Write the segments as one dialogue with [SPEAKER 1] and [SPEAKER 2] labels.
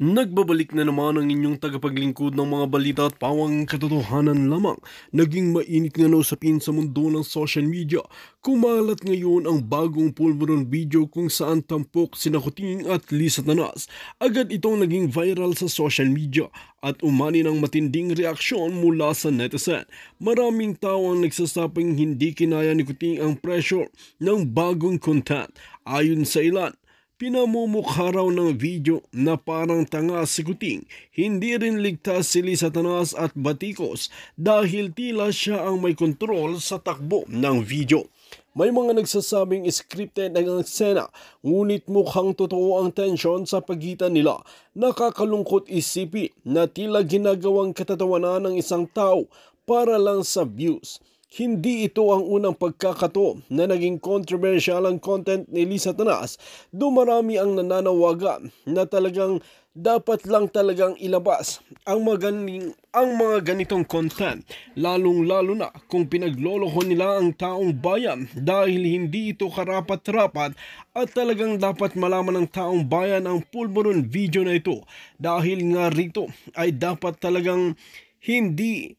[SPEAKER 1] Nagbabalik na naman ang inyong tagapaglingkod ng mga balita at pawang katotohanan lamang. Naging mainit nga na usapin sa mundo ng social media. Kumalat ngayon ang bagong pulburon video kung saan tampok sina Kuting at Liza Tanas. Agad itong naging viral sa social media at umani ng matinding reaksyon mula sa netizen. Maraming tao ang nagsasabing hindi kinaya ni Kuting ang pressure ng bagong content. Ayon sa ilan, pinamumukha raw ng video na parang tanga si Kuting. Hindi rin ligtas si Liza Tanas at Batikos dahil tila siya ang may kontrol sa takbo ng video. May mga nagsasabing scripted ang eksena, ngunit mukhang totoo ang tensyon sa pagitan nila. Nakakalungkot isipin na tila ginagawang katatawanan ng isang tao para lang sa views. Hindi ito ang unang pagkakataon na naging controversial ang content ni Liza Tanas. Dumarami ang nananawagan na talagang dapat lang talagang ilabas ang mga ganitong content, lalong-lalo na kung pinagloloko nila ang taong bayan dahil hindi ito karapat-rapat at talagang dapat malaman ng taong bayan ang pulburon video na ito dahil nga rito ay dapat talagang hindi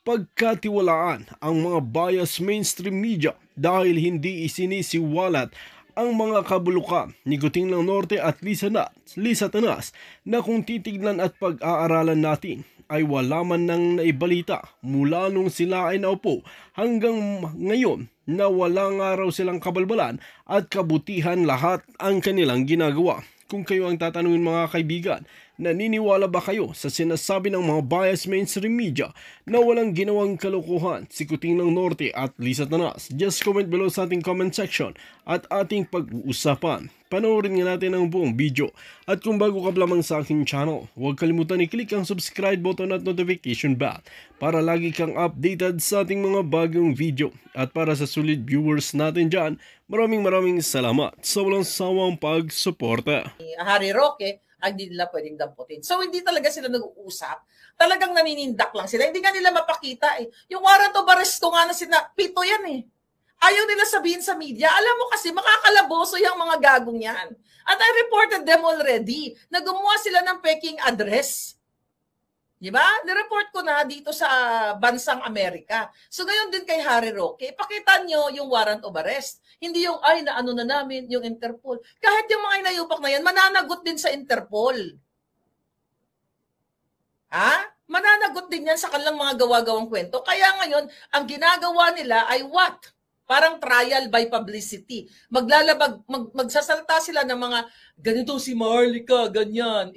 [SPEAKER 1] pagkatiwalaan ang mga bias mainstream media dahil hindi isinisiwalat ang mga kabulukan ni Kuting ng Norte at Liza Tanas na kung titignan at pag-aaralan natin ay wala man nang naibalita mula nung sila ay naupo hanggang ngayon na wala nga raw silang kabalbalan at kabutihan lahat ang kanilang ginagawa. Kung kayo ang tatanungin mga kaibigan, naniniwala ba kayo sa sinasabi ng mga bias mainstream media na walang ginawang kalokohan si Kuting ng Norte at Liza Tanas? Just comment below sa ating comment section at ating pag-uusapan. Panoorin nga natin ang buong video. At kung bago ka lamang sa aking channel, huwag kalimutan i-click ang subscribe button at notification bell para lagi kang updated sa ating mga bagong video. At para sa solid viewers natin dyan, maraming salamat sa walang sawang pagsuporta.
[SPEAKER 2] Harry Roque ay hindi nila pwedeng damputin. So hindi talaga sila nag-uusap. Talagang naninindak lang sila. Hindi nga nila mapakita eh. Yung warrant of arrest ko nga na pito yan eh. Ayaw nila sabihin sa media. Alam mo kasi makakalaboso yung mga gagong yan. At I reported them already na gumawa sila ng peking address. Di ba? Nireport ko na dito sa bansang Amerika. So ngayon din kay Harry Roque, pakita nyo yung warrant of arrest. Hindi yung, ay, naano na namin, yung Interpol. Kahit yung mga inayupak na yan, mananagot din sa Interpol. Ha? Mananagot din yan sa kanilang mga gawa-gawang kwento. Kaya ngayon, ang ginagawa nila ay what? Parang trial by publicity. Magsasalta sila ng mga, ganito si Marlica, ganyan,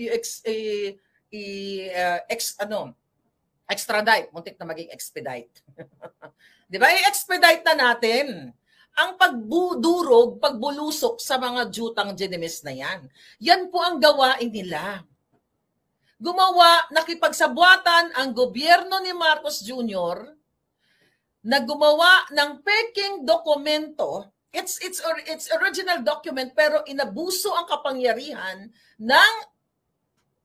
[SPEAKER 2] extradite. Muntik na maging expedite. Di ba? I-expedite na natin ang pagbulusok sa mga jutang genimis na yan. Yan po ang gawain nila. Nakipagsabwatan ang gobyerno ni Marcos Jr. na gumawa ng peking dokumento. It's original document pero inabuso ang kapangyarihan ng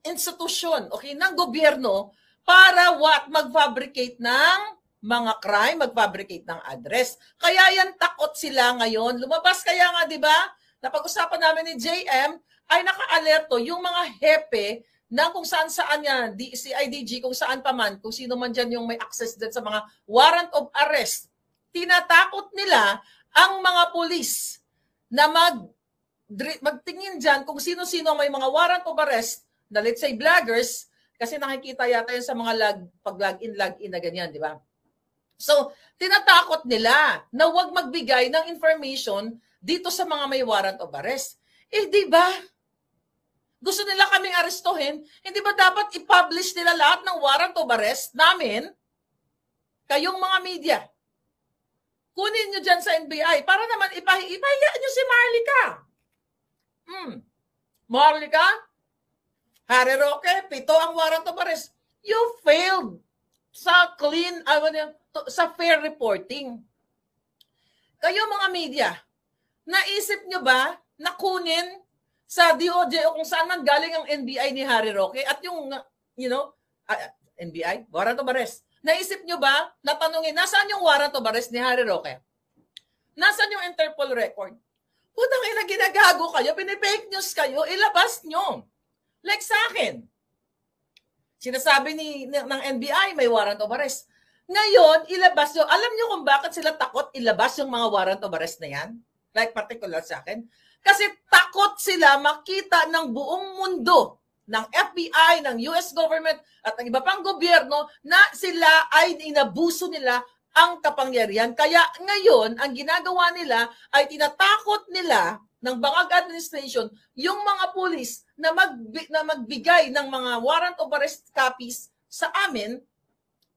[SPEAKER 2] institusyon, okay, ng gobyerno para mag-fabricate ng mga crime, mag-fabricate ng address. Kaya yan takot sila ngayon. Lumabas kaya nga, di ba? Napag-usapan namin ni JM ay naka-alerto yung mga hepe na kung saan-saan yan, CIDG, kung saan pa man, kung sino man dyan yung may access din sa mga warrant of arrest. Tinatakot nila ang mga pulis na magtingin dyan kung sino-sino may mga warrant of arrest na let's say vloggers, kasi nakikita yata yun sa mga pag-login na ganyan, di ba? So, tinatakot nila na huwag magbigay ng information dito sa mga may warrant of arrest. Eh, di ba? Gusto nila kaming arestuhin, hindi ba dapat i-publish nila lahat ng warrant of arrest namin? Kayong mga media. Kunin nyo dyan sa NBI para naman ipahiya nyo si Marlica. Marlica, Harry Roque, 7 ang warrant of arrest. You failed sa sa fair reporting. Kayo mga media, naisip nyo ba na kunin sa DOJ o kung saan man galing ang NBI ni Harry Roque at yung, NBI, warrant of arrest. Naisip nyo ba, natanungin, nasaan yung warrant of arrest ni Harry Roque? Nasaan yung Interpol record? Putang ina, ginagago kayo, pinipake news kayo, ilabas nyo. Like sa akin. Sinasabi ng NBI may warrant of arrest. Ngayon, ilabas nyo. Alam nyo kung bakit sila takot ilabas yung mga warrant of arrest na yan? Like particular sa akin. Kasi takot sila makita ng buong mundo, ng FBI, ng US government, at ng iba pang gobyerno na sila ay inabuso nila ang kapangyarihan. Kaya ngayon, ang ginagawa nila ay tinatakot nila ng Bangag Administration yung mga pulis na magbigay ng mga warrant of arrest copies sa amin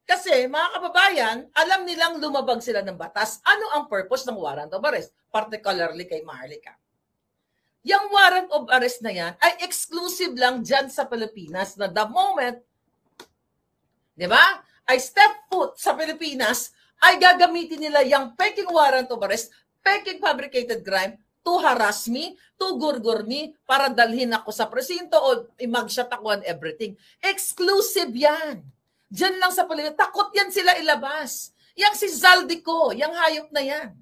[SPEAKER 2] kasi mga kababayan, alam nilang lumabag sila ng batas. Ano ang purpose ng warrant of arrest? Particularly kay Maharlika. Yung warrant of arrest na yan ay exclusive lang dyan sa Pilipinas na the moment, di ba, ay step foot sa Pilipinas, ay gagamitin nila yung peking warrant of arrest, peking fabricated crime, to harass me, to gurgur me, para dalhin ako sa presinto o i-mugshot ako and everything. Exclusive yan. Diyan lang sa Pilipinas. Takot yan sila ilabas. Yang si Zaldico, yung hayop na yan.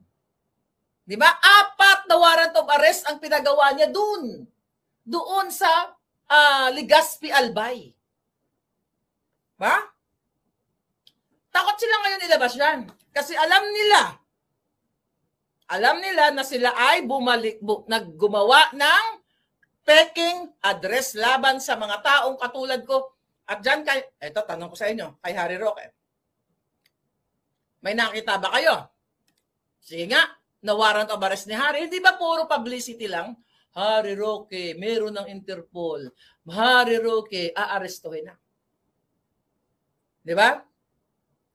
[SPEAKER 2] Di ba? 4 na warrant of arrest ang pinagawa niya doon. Doon sa Legazpi Albay. Ba? Takot sila ngayon ilabas yan. Kasi alam nila na sila ay naggumawa ng peking address laban sa mga taong katulad ko. At dyan eto, tanong ko sa inyo, kay Harry Roque. May nakita ba kayo? Sige nga, na warrant of arrest ni Harry. Hindi ba puro publicity lang? Harry Roque, meron ng Interpol. Harry Roque, aarestuhin na. Di ba?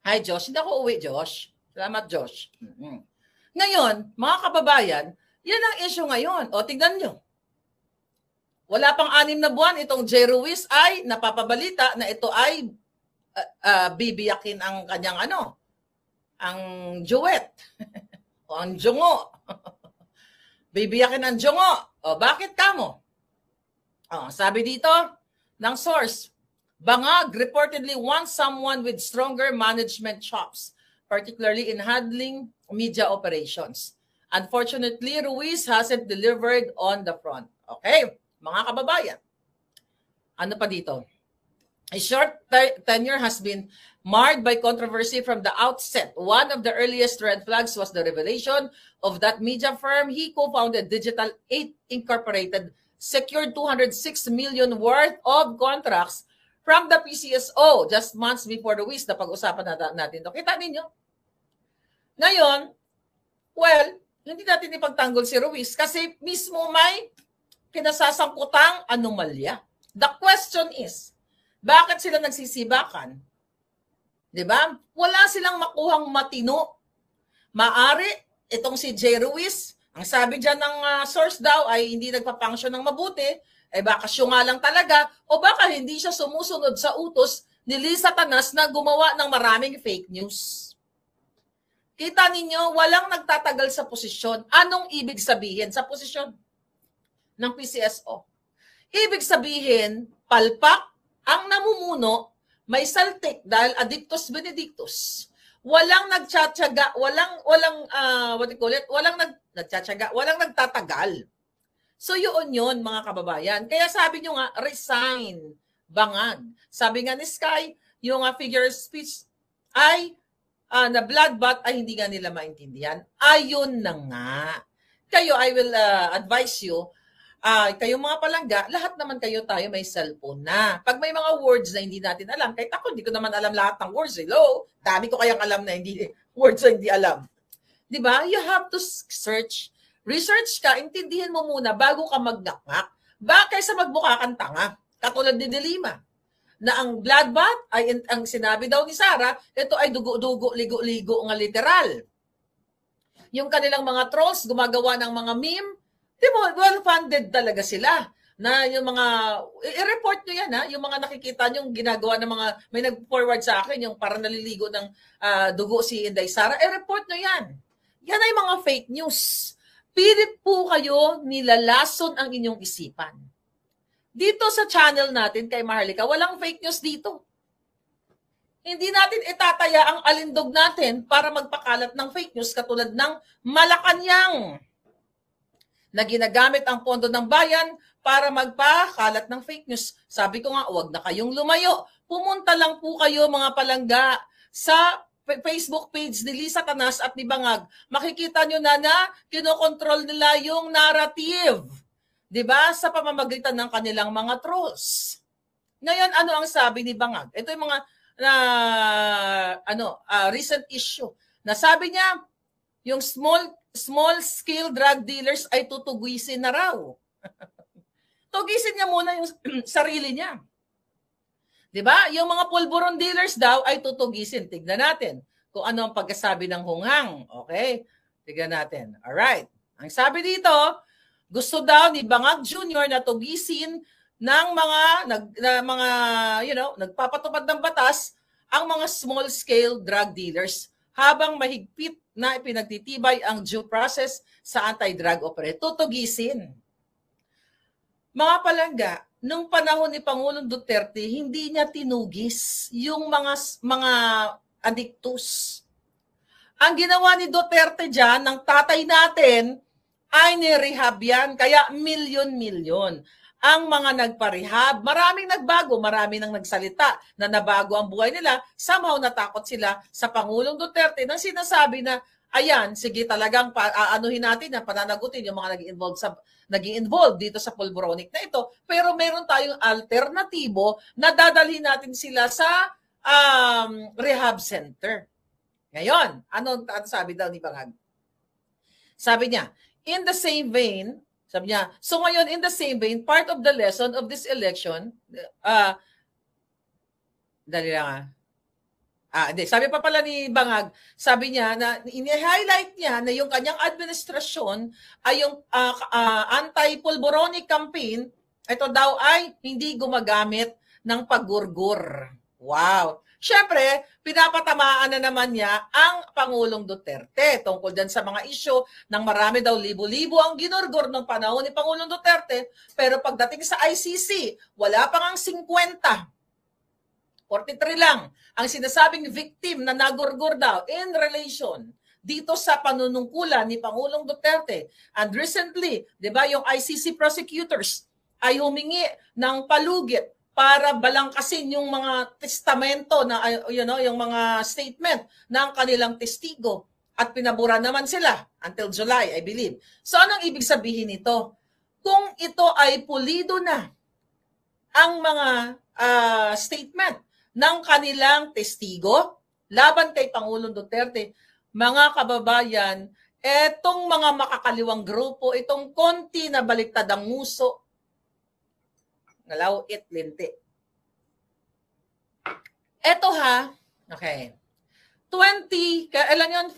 [SPEAKER 2] Hi, Josh. Hindi ako uwi, Josh. Salamat, Josh. Ngayon, mga kababayan, yan ang issue ngayon. O, tingnan nyo. Wala pang 6 na buwan, itong J. Ruiz ay napapabalita na ito ay bibiyakin ang kanyang ang duet. O ang jungo. Bibiyakin ang jungo. O, bakit kamo? O, sabi dito ng source, Bangag reportedly wants someone with stronger management chops, particularly in handling media operations. Unfortunately, Ruiz hasn't delivered on the front. Okay, mga kababayan. Ano pa dito? His short tenure has been marred by controversy from the outset. One of the earliest red flags was the revelation of that media firm he co-founded, Digital 8 Incorporated, secured 206 million worth of contracts from the PCSO just months before Ruiz. Na pag-usapan natin ito. Kita ninyo? Ngayon, well, hindi natin ipagtanggol si Ruiz kasi mismo may kinasasangkutang anomalya. The question is, bakit sila nagsisibakan? Diba? Wala silang makuhang matino. Maari, itong si J. Ruiz, ang sabi dyan ng source daw ay hindi nagpa-function ng mabuti, eh baka syunga lang talaga, o baka hindi siya sumusunod sa utos ni Lisa Tanas na gumawa ng maraming fake news. Kita ninyo, walang nagtatagal sa posisyon. Anong ibig sabihin sa posisyon ng PCSO? Ibig sabihin, palpak ang namumuno, may saltik dahil addictus benedictus. Walang nagtsatsaga, walang nagtsatsaga, walang nagtatagal. So yun mga kababayan. Kaya sabi nyo nga, resign, Bangag. Sabi nga ni Sky, yung figure of speech ay na bloodbath ay hindi nga nila maintindihan. Ayun na nga. Kayo, I will advise you, kayo mga palangga, lahat naman tayo may cellphone na. Pag may mga words na hindi natin alam, kahit ako, hindi ko naman alam lahat ng words. Hello? Dami ko kayang alam na words na hindi alam. Diba? You have to search. Research ka, intindihin mo muna bago ka magdakmak. Ba kaysa magbuka kang tanga, katulad ni Delima, na ang bloodbath ay ang sinabi daw ni Sarah, ito ay dugo-dugo, ligo-ligo nga literal. Yung kanilang mga trolls gumagawa ng mga meme, di ba, well-funded talaga sila. Na yung mga, i-report nyo yan yung mga nakikita nyo ginagawa ng mga, may nag-forward sa akin, yung parang naliligo ng dugo si Inday Sara, i-report nyo yan. Yan ay mga fake news. Pilit po kayo nilalason ang inyong isipan. Dito sa channel natin kay Maharlika, walang fake news dito. Hindi natin itataya ang alindog natin para magpakalat ng fake news katulad ng Malacanang na ginagamit ang pondo ng bayan para magpakalat ng fake news. Sabi ko nga, huwag na kayong lumayo. Pumunta lang po kayo mga palangga sa Facebook page ni Lisa Tanas at ni Bangag. Makikita nyo na kinokontrol nila yung narrative. 'Di ba? Sa pamamagitan ng kanilang mga trolls. Ngayon, ano ang sabi ni Bangag? Ito yung mga recent issue. Na sabi niya, yung small scale drug dealers ay tutugisin na raw. Tugisin niya muna yung sarili niya. 'Di ba? Yung mga pulburon dealers daw ay tutugisin. Tignan natin kung ano ang pagkasabi ng Hunghang. Okay? Tignan natin. All right. Ang sabi dito, gusto daw ni Bangag Jr. na tugisin ng mga nagpapatupad ng batas ang mga small scale drug dealers habang mahigpit na ipinagtitibay ang due process sa anti-drug operation. Tutugisin. Mga palangga, nung panahon ni Pangulong Duterte, hindi niya tinugis yung mga addictus. Ang ginawa ni Duterte dyan, ng tatay natin, ay nirehab yan. Kaya milyon-milyon ang mga nagparehab. Maraming nagbago, maraming nang nagsalita na nabago ang buhay nila. Somehow natakot sila sa Pangulong Duterte nang sinasabi na, ayan, sige talagang aanuhin natin na pananagutin yung mga nag-involve dito sa pulburonic na ito. Pero meron tayong alternatibo na dadalhin natin sila sa rehab center. Ngayon, ano sabi daw ni Bangag? Sabi niya, in the same vein, sabi niya, so ngayon, in the same vein, part of the lesson of this election, sabi pa pala ni Bangag, sabi niya na ini-highlight niya na yung kanyang administrasyon ay yung anti-pulburonic campaign, ito daw ay hindi gumagamit ng paggurgur. Wow! Siyempre, pinapatamaan na naman niya ang Pangulong Duterte tungkol dyan sa mga isyu ng marami daw libo-libo ang ginurgur ng panahon ni Pangulong Duterte. Pero pagdating sa ICC, wala pang ang 50. 43 lang ang sinasabing victim na nagurgur daw in relation dito sa panunungkulan ni Pangulong Duterte. And recently, di ba, yung ICC prosecutors ay humingi ng palugit para balangkasin yung mga testamento na yung mga statement ng kanilang testigo at pinabura naman sila until July, I believe. So anong ibig sabihin nito? Kung ito ay pulido na ang mga statement ng kanilang testigo laban kay Pangulong Duterte, mga kababayan, etong mga makakaliwang grupo, itong konti na baliktad ang nguso, ngalaw it linti. Eto okay. 20, kailan yun?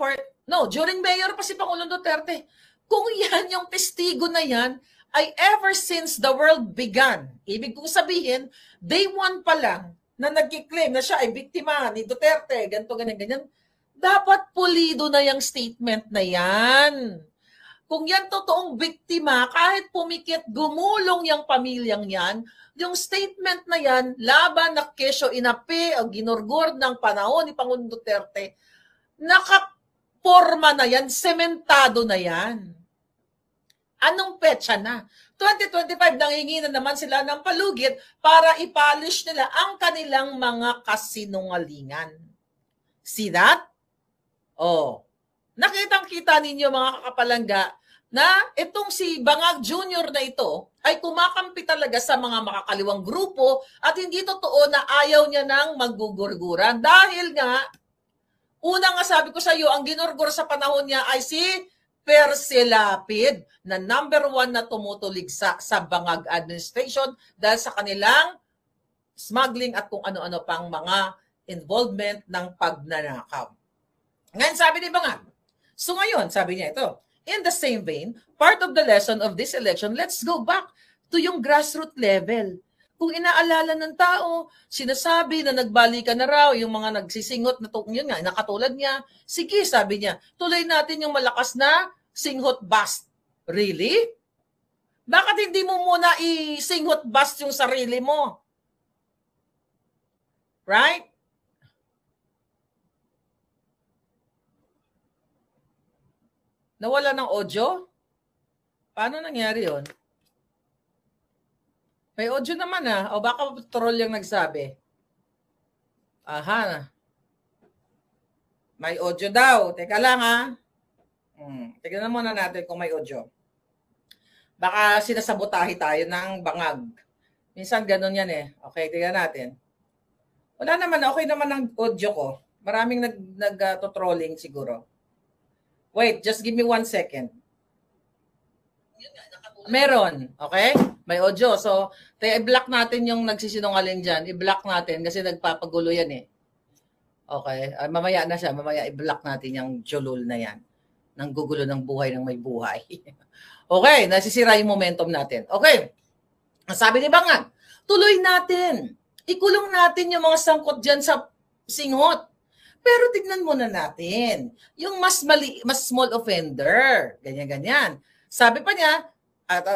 [SPEAKER 2] During mayor pa si Pangulong Duterte. Kung yan yung testigo na yan, ay ever since the world began, ibig kong sabihin, day one pa lang, na nagkiklaim na siya ay biktima ni Duterte, ganito, ganyan, dapat pulido na yung statement na yan. Kung yan totoong biktima, kahit pumikit, gumulong yung pamilyang yan, yung statement na yan, laban na kesyo inapi o ginurgur ng panahon ni Pangulong Duterte, nakaporma na yan, sementado na yan. Anong petsa na? 2025, nanghingi na naman sila ng palugit para i-polish nila ang kanilang mga kasinungalingan. See that? Oh. Nakitang-kita ninyo mga kakapalangga na itong si Bangag Jr. na ito ay kumakampi talaga sa mga makakaliwang grupo at hindi totoo na ayaw niya nang maggugurguran. Dahil nga, una nga sabi ko sa iyo, ang ginurgur sa panahon niya ay si Percy Lapid na number 1 na tumutulig sa Bangag administration dahil sa kanilang smuggling at kung ano-ano pang mga involvement ng pagnanakaw. Ngayon sabi ni Bangag, so ngayon sabi niya ito, in the same vein, part of the lesson of this election, let's go back to yung grassroots level. Kung inaalala ng tao, sinasabi na nagbalikan na raw yung mga nagsisingot na yun nga, nakatulad niya, sige, sabi niya, tuloy natin yung malakas na singhot bust. Really? Bakit hindi mo muna i-singhot bust yung sarili mo? Right? Nawala ng audio? Paano nangyari yun? May audio naman O baka troll yung nagsabi. Aha. May audio daw. Teka lang Tignan muna natin kung may audio. Baka sinasabotahe tayo ng bangag. Minsan ganun yan Okay, tignan natin. Wala naman, okay naman ang audio ko. Maraming nag-trolling siguro. Wait, just give me 1 second. Meron, okay? May audio. So, i-block natin yung nagsisinungaling dyan. I-block natin kasi nagpapagulo yan Okay? Mamaya na siya. Mamaya i-block natin yung jolol na yan. Nanggugulo ng buhay ng may buhay. Okay, nasisira yung momentum natin. Okay. Sabi ni Bangag, tuloy natin. Ikulong natin yung mga sangkot dyan sa singhot. Pero tignan muna natin. Yung mas small offender. Ganyan-ganyan. Sabi pa niya,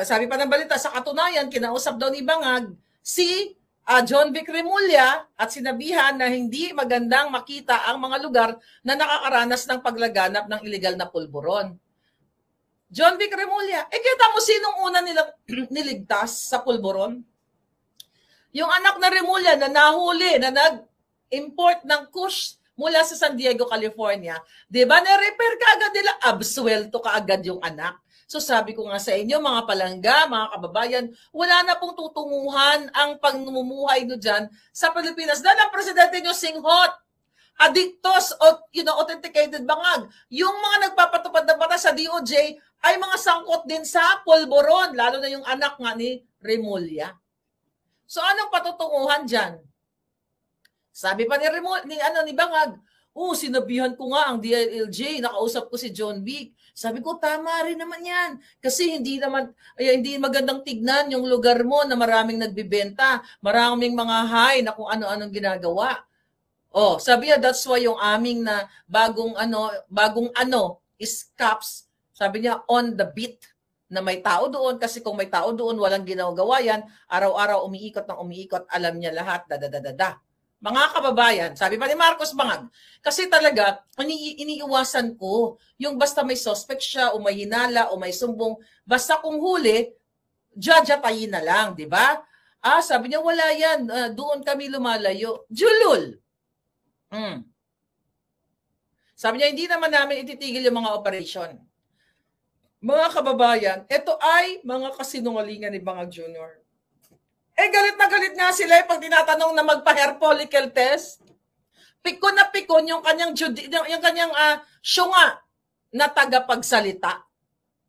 [SPEAKER 2] sabi pa ng balita, sa katunayan, kinausap daw ni Bangag si John Vic Remulla at sinabihan na hindi magandang makita ang mga lugar na nakakaranas ng paglaganap ng illegal na pulburon. John Vic Remulla, kita mo sinong una nilang niligtas sa pulburon? Yung anak na Remulla na nahuli, na nag-import ng kush mula sa San Diego, California. Diba, na-repair ka agad nila, absuelto ka agad yung anak. So sabi ko nga sa inyo, mga palangga, mga kababayan, wala na pong tutunguhan ang pangmumuhay nyo dyan sa Pilipinas. Dahil ang presidente nyo singhot, adictos, authenticated bangag. Yung mga nagpapatupad ng batas sa DOJ ay mga sangkot din sa pulburon, lalo na yung anak nga ni Remulla. So anong patutunguhan dyan? Sabi pa ni Bangag, sinabihan ko nga ang DILG, nakausap ko si John Vic. Sabi ko, tama rin naman yan. Kasi hindi magandang tignan yung lugar mo na maraming nagbibenta, maraming mga high na kung ano-anong ginagawa. Sabi niya, that's why yung aming na bagong is CAPS. Sabi niya, on the beat na may tao doon. Kasi kung may tao doon, walang ginagawa yan. Araw-araw umiikot, alam niya lahat, Mga kababayan, sabi pa ni Marcos Bangag, kasi talaga, iniiwasan ko yung basta may suspect siya o may hinala o may sumbong, basta kung huli, jajatayin na lang, di ba? Sabi niya, wala yan, doon kami lumalayo. Julul! Sabi niya, hindi naman namin ititigil yung mga operation. Mga kababayan, ito ay mga kasinungalingan ni Bangag Jr. Galit na galit nga sila pag tinatanong na magpa-hair follicle test. Pikon na pikon yung kanyang syunga na tagapagsalita.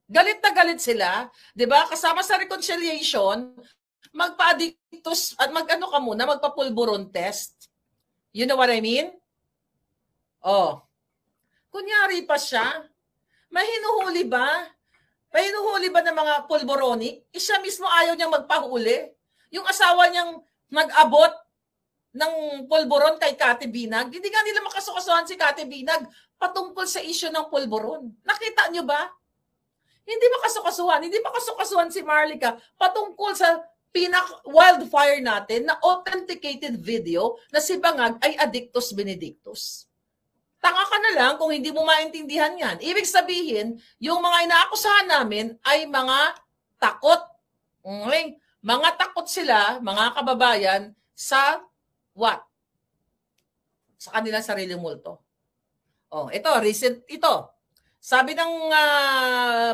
[SPEAKER 2] Galit na galit sila, 'di ba? Kasama sa reconciliation, magpa-addictus at magpa-pulburon test. You know what I mean? Kunyari pa siya, may hinuhuli ba? May hinuhuli ba ng mga pulboronic? Siya mismo ayaw niyang magpahuli. Yung asawa niyang nag-abot ng pulburon kay Kati Binag, hindi nga nila makasukasuhan si Kati Binag patungkol sa issue ng pulburon. Nakita niyo ba? Hindi makasukasuhan si Marlica patungkol sa wildfire natin na authenticated video na si Bangag ay addictus benedictus. Tanga ka na lang kung hindi mo maintindihan yan. Ibig sabihin, yung mga inaakusahan namin ay mga takot. Okay? Mga takot sila, mga kababayan, sa what? Sa kanilang sariling multo. Ito. Sabi ng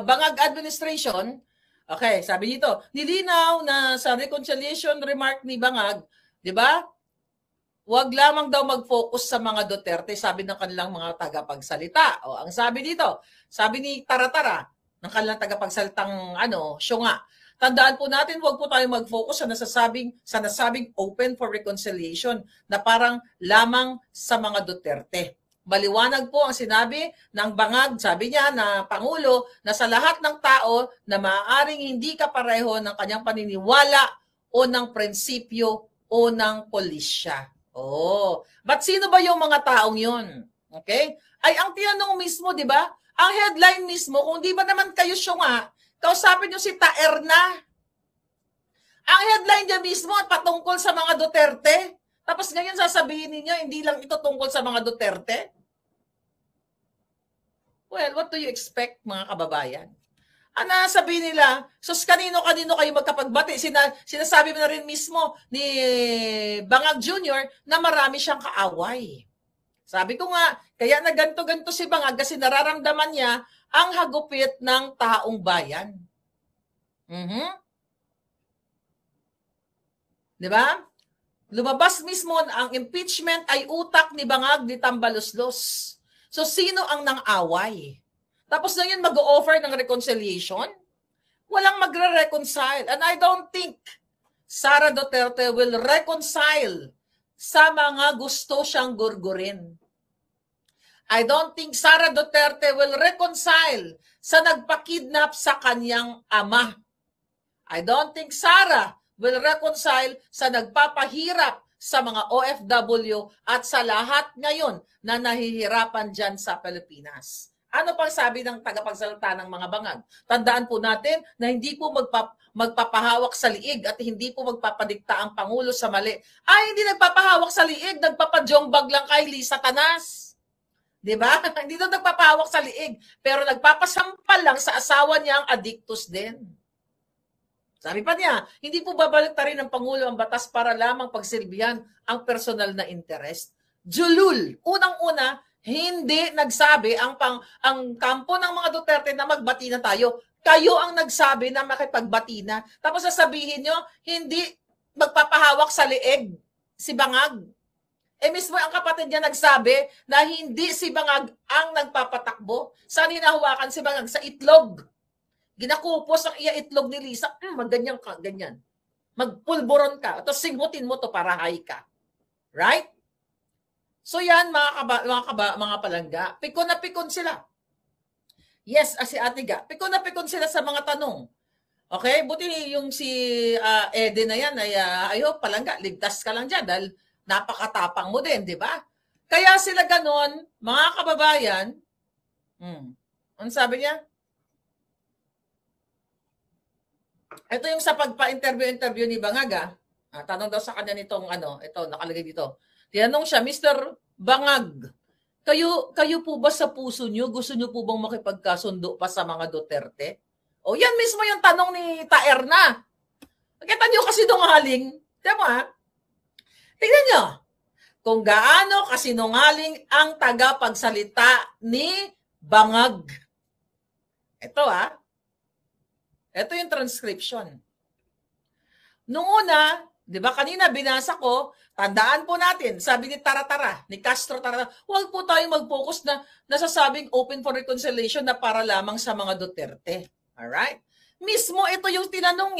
[SPEAKER 2] Bangag administration, okay, sabi dito, nilinaw na sa reconciliation remark ni Bangag, di ba? Huwag lamang daw mag-focus sa mga Duterte, sabi ng kanilang mga tagapagsalita. Ang sabi dito, sabi ni Taratara, ng kanilang tagapagsalitang syunga, tandaan po natin, huwag po tayong mag-focus sa nasabing open for reconciliation na parang lamang sa mga Duterte. Baliwanag po ang sinabi ng Bangag, sabi niya na Pangulo, na sa lahat ng tao na maaaring hindi kapareho ng kanyang paniniwala o ng prinsipyo o ng polisya. But sino ba yung mga taong yun? Okay? Ay, ang tinanong mismo, di ba? Ang headline mismo, kung di ba naman kayo syunga, kausapin nyo si Taerna. Ang headline niya mismo at patungkol sa mga Duterte. Tapos ngayon sasabihin ninyo, hindi lang ito tungkol sa mga Duterte. Well, what do you expect, mga kababayan? Ano sabihin nila? Sus, kanino-kanino kayo magkapagbati? Sinasabi mo na rin mismo ni Bangag Jr. na marami siyang kaaway. Sabi ko nga, kaya na ganto-ganto si Bangag kasi nararamdaman niya ang hagupit ng taong bayan. Di ba? Lumabas mismo ang impeachment ay utak ni Bangag ni Tambaluslos. So, sino ang nang-away? Tapos na yun mag-o-offer ng reconciliation? Walang magre-reconcile. And I don't think Sara Duterte will reconcile sa mga gusto siyang gurgurin. I don't think Sara Duterte will reconcile sa nagpakidnap sa kanyang ama. I don't think Sara will reconcile sa nagpapahirap sa mga OFW at sa lahat ngayon na nahihirapan dyan sa Pilipinas. Ano pang sabi ng tagapagsalita ng mga Bangag? Tandaan po natin na hindi po magpapahawak sa liig at hindi po magpapadikta ang Pangulo sa mali. Ay, hindi nagpapahawak sa liig, nagpapajongbag lang kay Lisa Tanas. Diba? Hindi doon nagpapahawak sa liig, pero nagpapasampal lang sa asawa niyang addictus din. Sabi pa niya, hindi po babalik rin ng Pangulo ang batas para lamang pagsilbihan ang personal na interest. Julul, unang-una, hindi nagsabi ang kampo ng mga Duterte na magbati na tayo. Kayo ang nagsabi na makipagbati na. Tapos sasabihin nyo, hindi magpapahawak sa liig si Bangag. Mismo ang kapatid niya nagsabi na hindi si Bangag ang nagpapatakbo. Saan hinahawakan si Bangag? Sa itlog. Ginakupos ang itlog ni Lisa. Magganyan ka, ganyan. Magpulburon ka. Tapos singhutin mo to para high ka. Right? So yan, mga palangga, pikon na pikon sila. Yes, si Ate Ga, pikon na pikon sila sa mga tanong. Okay, buti yung si Ede na yan, ayo palangga, ligtas ka lang dyan dahil napakatapang mo din, di ba? Kaya sila ganon, mga kababayan, ano sabi niya? Ito yung sa pagpa-interview ni Bangaga, tanong daw sa kanya nitong ito, nakalagay dito. Tinanong siya, Mr. Bangag, kayo po ba sa puso nyo, gusto nyo po bang makipagkasundo pa sa mga Duterte? O yan mismo yung tanong ni Taerna. Nakita nyo kasi nungaling. Diba? Tingnan nyo. Kung gaano kasinungaling ang tagapagsalita ni Bangag. Ito Ito yung transcription. Noong una, di ba kanina binasa ko, tandaan po natin, sabi ni ni Castro Taratara, huwag po tayong mag-focus na nasasabing open for reconciliation na para lamang sa mga Duterte. Alright? Mismo ito yung tinanong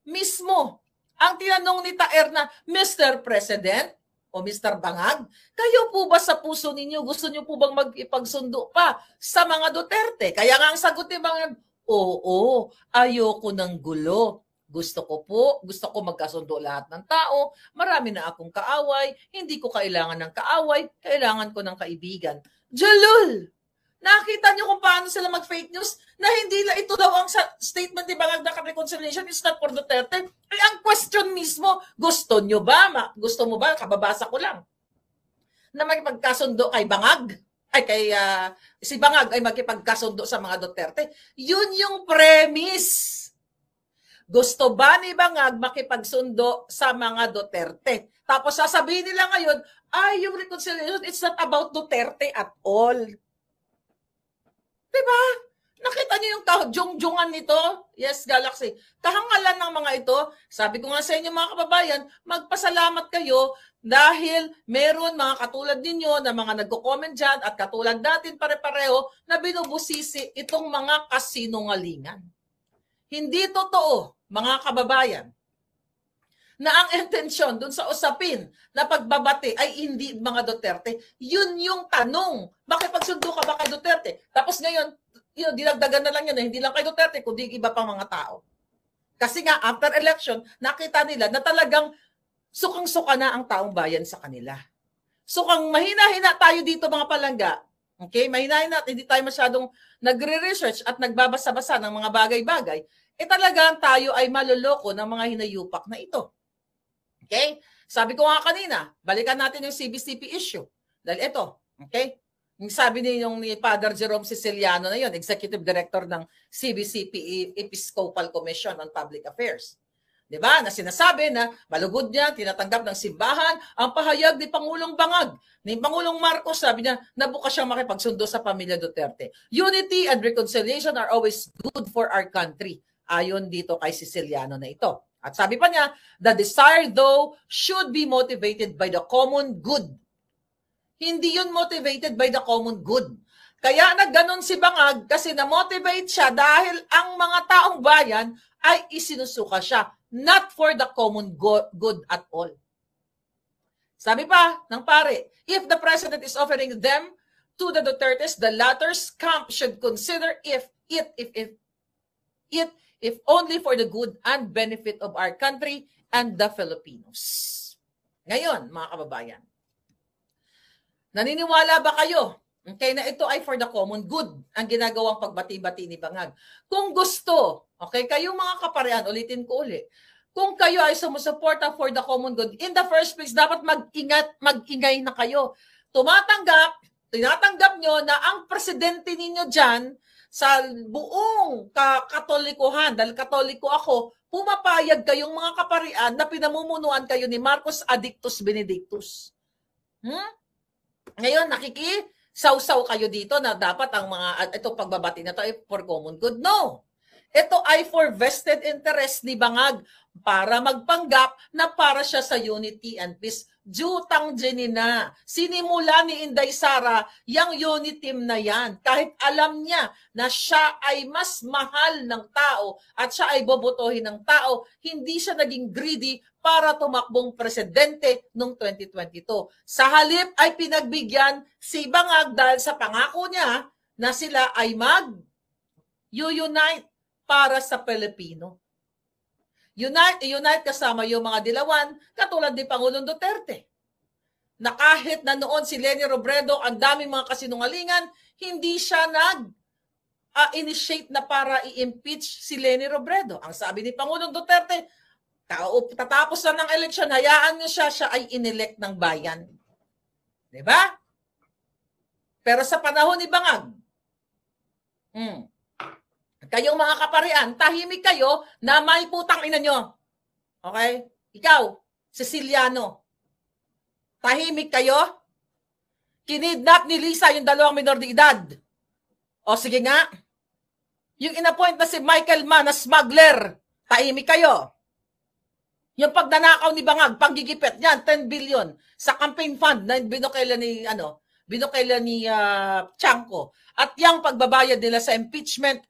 [SPEAKER 2] Mismo ang tinanong ni Taerna, Mr. President o Mr. Bangag, kayo po ba sa puso ninyo, gusto nyo po bang mag-ipagsundo pa sa mga Duterte? Kaya nga ang sagot ni Bangag, oo, ayoko ng gulo. Gusto ko magkasundo lahat ng tao, marami na akong kaaway, hindi ko kailangan ng kaaway, kailangan ko ng kaibigan. Jalul! Nakita niyo kung paano sila mag-fake news na hindi lang ito daw ang statement ni Bangag na reconciliation is not for Duterte. Ay, ang question mismo, gusto mo ba, kababasa ko lang, na magpagkasundo kay Bangag? Si Bangag ay magkipagkasundo sa mga Duterte. Yun yung premise. Gusto ba ni Bangag makipagsundo sa mga Duterte? Tapos sasabihin nila ngayon, yung reconciliation, it's not about Duterte at all. Diba? Nakita niyo yung kahungjungan nito? Yes, Galaxy. Kahangalan ng mga ito, sabi ko nga sa inyo mga kababayan, magpasalamat kayo dahil meron mga katulad ninyo na mga nagko-comment dyan at katulad natin pare-pareho na binubusisi itong mga kasinungalingan. Hindi totoo, mga kababayan, na ang intensyon dun sa usapin na pagbabati ay hindi mga Duterte. Yun yung tanong. Makipagsundo ka ba kay Duterte? Tapos ngayon, dinagdagan na lang yun na hindi lang kay Duterte, kundi iba pang mga tao. Kasi nga, after election, nakita nila na talagang sukang-suka na ang taong bayan sa kanila. Sukang mahina-hina tayo dito mga palangga. Okay? Mahina-hina, hindi tayo masyadong nagre-research at nagbabasa-basa ng mga bagay-bagay. Talagang tayo ay maloloko ng mga hinayupak na ito. Okay? Sabi ko nga kanina, balikan natin yung CBCP issue. Dahil ito, okay? Sabi ni Father Jerome Siciliano na yon, Executive Director ng CBCP Episcopal Commission on Public Affairs. 'Di ba? Na sinasabi na malugod niya, tinatanggap ng simbahan ang pahayag ni Pangulong Bangag, ni Pangulong Marcos. Sabi niya, nabukas siyang makipagsundo sa pamilya Duterte. Unity and reconciliation are always good for our country. Ayon dito kay Siciliano na ito. At sabi pa niya, the desire though should be motivated by the common good. Hindi yun motivated by the common good. Kaya nagganon si Bangag kasi na-motivate siya dahil ang mga taong bayan ay isinusuka siya. Not for the common good at all. Sabi pa ng pare, if the president is offering them to the Dutertes, the latter's camp should consider if only for the good and benefit of our country and the Filipinos. Ngayon, mga kababayan, naniniwala ba kayo? Okay, na ito ay for the common good ang ginagawang pagbati-bati ni Bangag. Kung gusto, okay, kayong mga kaparehan, ulitin ko ulit, kung kayo ay sumusuporta for the common good, in the first place, dapat mag-ingay na kayo. Tinatanggap nyo na ang presidente ninyo dyan sa buong katolikohan, dahil katoliko ako, pumapayag kayong mga kaparian na pinamumunuan kayo ni Marcos Addictus Benedictus. Ngayon, sausaw kayo dito na dapat ang mga, ito pagbabati na to ay for common good. No! Ito ay for vested interest ni Bangag para magpanggap na para siya sa unity and peace. Jutang Jenina. Sinimula ni Inday Sara yung unity team na yan. Kahit alam niya na siya ay mas mahal ng tao at siya ay bobotohin ng tao, hindi siya naging greedy para tumakbong presidente noong 2022. Sa halip ay pinagbigyan si Bangag dahil sa pangako niya na sila ay mag-unite para sa Pilipino. Unite kasama yung mga dilawan, katulad ni Pangulong Duterte. Na kahit na noon si Leni Robredo, ang daming mga kasinungalingan, hindi siya initiate na para i-impeach si Leni Robredo. Ang sabi ni Pangulong Duterte, tatapos na ng eleksyon, hayaan niyo siya ay inelect ng bayan. Diba? Pero sa panahon ni Bangag, kayong mga kaparian, tahimik kayo na may putang ina nyo. Okay? Ikaw, Siciliano, tahimik kayo? Kinidnap ni Lisa yung 2 minor de edad. O sige nga, yung inappoint na si Michael Mann na smuggler, tahimik kayo. Yung pagnanakaw ni Bangag, paggigipit niyan, 10 billion sa campaign fund na binukela ni Chanco. At yung pagbabayad nila sa impeachment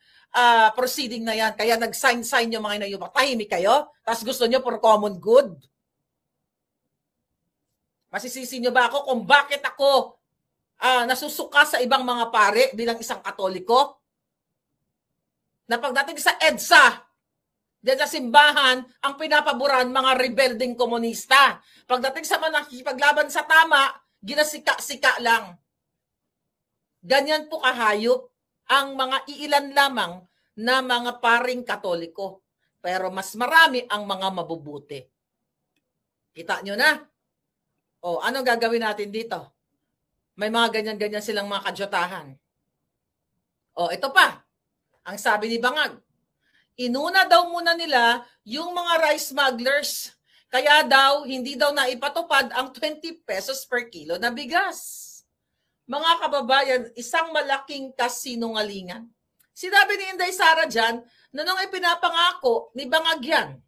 [SPEAKER 2] proceeding na yan, kaya nag-sign yung mga inayumak. Tahimik kayo? Tapos gusto nyo for common good? Masisisi nyo ba ako kung bakit ako nasusuka sa ibang mga pare bilang isang Katoliko? Na pagdating sa EDSA, diyan sa simbahan, ang pinapaboran mga rebelding komunista. Pagdating sa mga nakikipaglaban sa tama, ginasika-sika lang. Ganyan po kahayop ang mga iilan lamang na mga paring Katoliko. Pero mas marami ang mga mabubuti. Kita nyo na? O, anong gagawin natin dito? May mga ganyan-ganyan silang mga kadyotahan. O, ito pa. Ang sabi ni Bangag, inuna daw muna nila yung mga rice smugglers. Kaya daw, hindi daw naipatupad ang 20 pesos per kilo na bigas. Mga kababayan, isang malaking kasinungalingan. Sinabi ni Inday Sara dyan, na nung ipinapangako ni Bangag yan,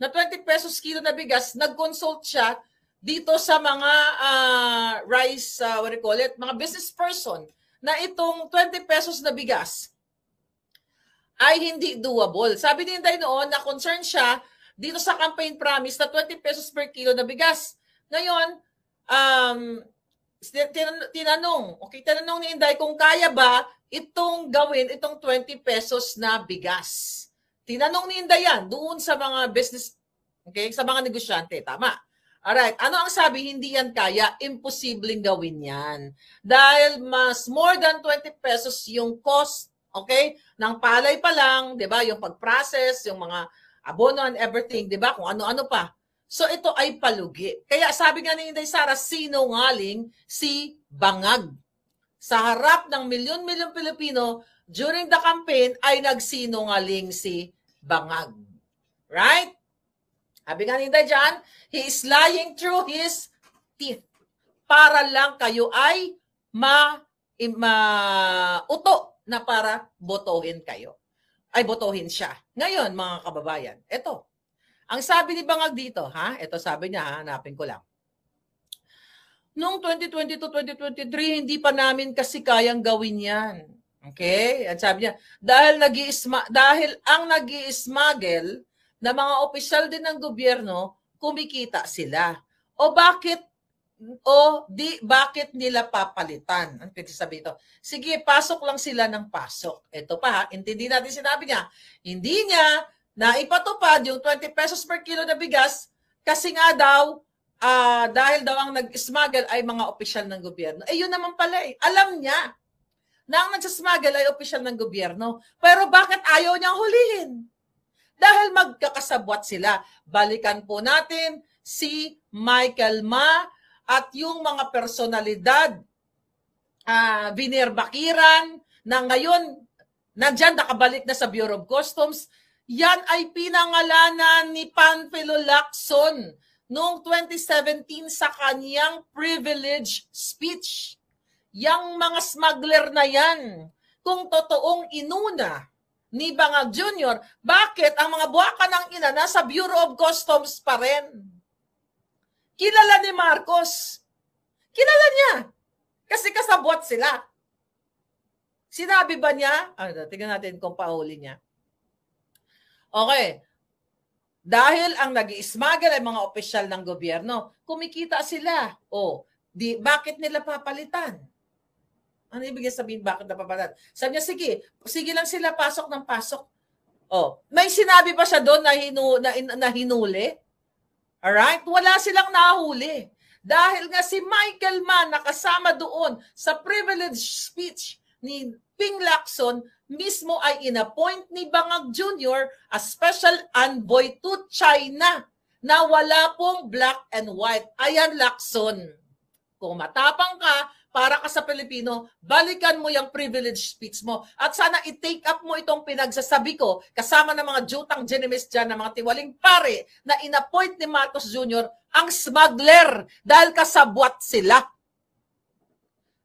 [SPEAKER 2] na 20 pesos kilo na bigas, nag-consult siya dito sa mga mga business person, na itong 20 pesos na bigas ay hindi doable. Sabi ni Inday noon na concern siya dito sa campaign promise na 20 pesos per kilo na bigas. Ngayon, tinanong ni Inday kung kaya ba itong gawin, itong 20 pesos na bigas. Tinanong ni Inday yan doon sa mga business, okay, sa mga negosyante. Tama. Alright, ano ang sabi? Hindi yan kaya, imposibleng gawin yan. Dahil mas more than 20 pesos yung cost, okay, ng palay pa lang, di ba, yung pag-process, yung mga abono and everything, di ba, kung ano-ano pa. So ito ay palugi. Kaya sabi nga ni Inday Sara, sinungaling si Bangag. sa harap ng milyon-milyon Pilipino during the campaign ay nagsinungaling si Bangag. Right? Sabi nga ni Inday dyan, he is lying through his teeth para lang kayo ay mauto na para botohin kayo. Ay botohin siya. Ngayon, mga kababayan, ito. Ang sabi ni Bangag dito, ito sabi niya, hanapin ko lang. Noong 2022-2023, hindi pa namin kasi kayang gawin yan. Okay? At sabi niya, dahil ang nag-i-smuggle na mga opisyal din ng gobyerno, kumikita sila. Bakit nila papalitan? Ang sabi ito, sige, pasok lang sila ng pasok. Ito pa, intindi natin sinabi niya. Hindi niya na ipatupad yung 20 pesos per kilo na bigas kasi nga daw, dahil daw ang nag-smuggle ay mga opisyal ng gobyerno. Yun naman pala Alam niya na ang nagsasmuggle ay opisyal ng gobyerno. Pero bakit ayaw niyang hulihin? Dahil magkakasabwat sila. Balikan po natin si Michael Ma at yung mga personalidad, Viner Bakiran, na ngayon, nandyan nakabalik na sa Bureau of Customs. Yan ay pinangalanan ni Panfilo Lacson noong 2017 sa kanyang privilege speech. Yang mga smuggler na yan, kung totoong inuna ni Bangag Jr., bakit ang mga buwaka ng ina nasa Bureau of Customs pa rin? Kilala ni Marcos. Kilala niya. Kasi kasabwat sila. Sinabi ba niya? Tingnan natin kung pauli niya. Okay. Dahil ang nag-i-smuggle ay mga opisyal ng gobyerno, kumikita sila. Bakit nila papalitan? Ano ibig sabihin bakit napapalitan? Sabi niya, sige lang sila, pasok ng pasok. May sinabi pa siya doon na hinuli? Alright? Wala silang nahuli. Dahil nga si Michael Ma nakasama doon sa privilege speech ni Ping Lacson, mismo ay inappoint ni Bangag Jr. as special envoy to China na wala pong black and white. Ayan, Lacson. Kung matapang ka, para ka sa Pilipino, balikan mo yung privilege speech mo. At sana i-take up mo itong pinagsasabi ko kasama ng mga jutang genimis dyan, ng mga tiwaling pare na inappoint ni Marcos Jr. ang smuggler dahil kasabwat sila.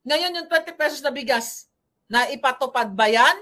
[SPEAKER 2] Ngayon yung 20 pesos na bigas, na ipatupad ba yan?